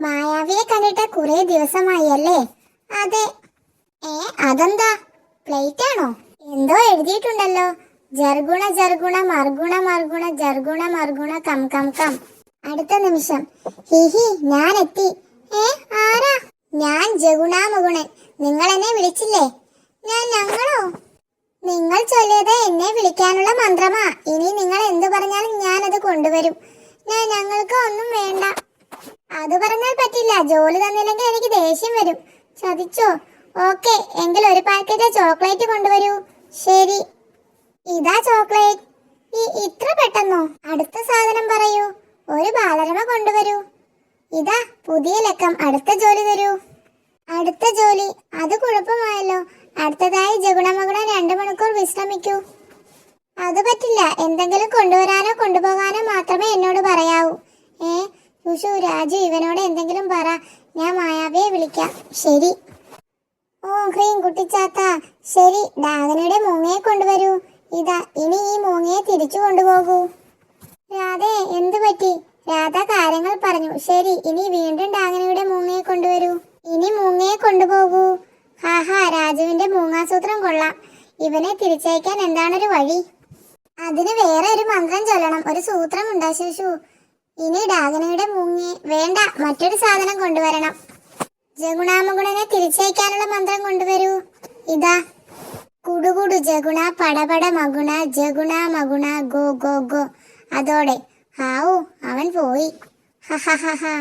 മായാവിയെ കണ്ടിട്ട് കുറെ ദിവസമായി അല്ലേ? അതെ. അതെന്താ? പ്ലേറ്റ് ആണോ? എന്തോ എഴുതിയിട്ടുണ്ടല്ലോ. ജർഗുണ ജർഗുണ മർഗുണ മർഗുണ ജർഗുണ മർഗുണ കം കം കം. അടുത്ത നിമിഷം ഹിഹി ഞാൻ എത്തി. ആരാ? ഞാൻ ജഗുണാമുഗുണൻ. നിങ്ങൾ എന്നെ വിളിച്ചില്ലേ? ഞങ്ങളോ? നിങ്ങൾ ചൊല്ലിയത് എന്നെ വിളിക്കാനുള്ള മന്ത്രമാ. ഇനി നിങ്ങൾ എന്തു പറഞ്ഞാലും ഞാനത് കൊണ്ടുവരും. ഞങ്ങൾക്ക് ഒന്നും വേണ്ട. അത് പറഞ്ഞാൽ പറ്റില്ല. ജോലി തന്നില്ലെങ്കിൽ എനിക്ക് ദേഷ്യം വരും. ചതിച്ചോ? ഓക്കെ, എങ്കിൽ ഒരു പാക്കറ്റ് ചോക്ലേറ്റ് കൊണ്ടുവരൂ. ശരി, ഇതാ ചോക്ലേറ്റ്. ഇത്ര പെട്ടെന്നോ? അടുത്ത സാധനം പറയൂ. ഒരു ബാലരമ കൊണ്ടുവരൂ. ഇതാ പുതിയ ലക്കം. അടുത്ത ജോലി തരൂ. അടുത്ത ജോലി? അത് കുഴപ്പമായല്ലോ. അടുത്തതായി ജഗുണമഗുണ 2 മണിക്കൂർ വിശ്രമിക്കൂ. അത് പറ്റില്ല. എന്തെങ്കിലും കൊണ്ടുവരാനോ കൊണ്ടുപോകാനോ മാത്രമേ എന്നോട് പറയാവൂ. ശുശു, രാജു, ഇവനോട് എന്തെങ്കിലും പറ. ഞാൻ മായാവിയെ വിളിക്കാം. ശരി. ഓ ഹ്രീം കുട്ടിച്ചാത്ത. ശരി, ഡാഗനയുടെ മൂങ്ങയെ കൊണ്ടുവരൂ. ഇതാ, ഇനി ഈ മൂങ്ങയെ തിരിച്ചു കൊണ്ടുപോകൂ. രാധേ, എന്തു പറ്റി? രാധ കാര്യങ്ങൾ പറഞ്ഞു. ശരി, ഇനി വീണ്ടും ഡാഗനയുടെ മൂങ്ങയെ കൊണ്ടുവരൂ. ഇനി മൂങ്ങയെ കൊണ്ടുപോകൂ. ഹാഹാ, രാജുവിന്റെ മൂങ്ങാസൂത്രം കൊള്ളാം. ഇവനെ തിരിച്ചയക്കാൻ എന്താണൊരു വഴി? അതിന് വേറെ ഒരു മന്ത്രം ചൊല്ലണം. ഒരു സൂത്രമുണ്ട് ശുശു. ഇനി ഡാഗനയുടെ മൂങ്ങയെ വേണ്ട, മറ്റൊരു സാധനം കൊണ്ടുവരണം. ജഗുണാമുഗുണനെ തിരിച്ചയക്കാനുള്ള മന്ത്രം കൊണ്ടുവരൂ. ഇതാ, കുടുകുടു ജഗുണ പടപട മഗുണ ജഗുണ മഗുണ ഗോ ഗോ ഗോ. അതോടെ ഹാവു, അവൻ പോയി. ഹ ഹ ഹ ഹ.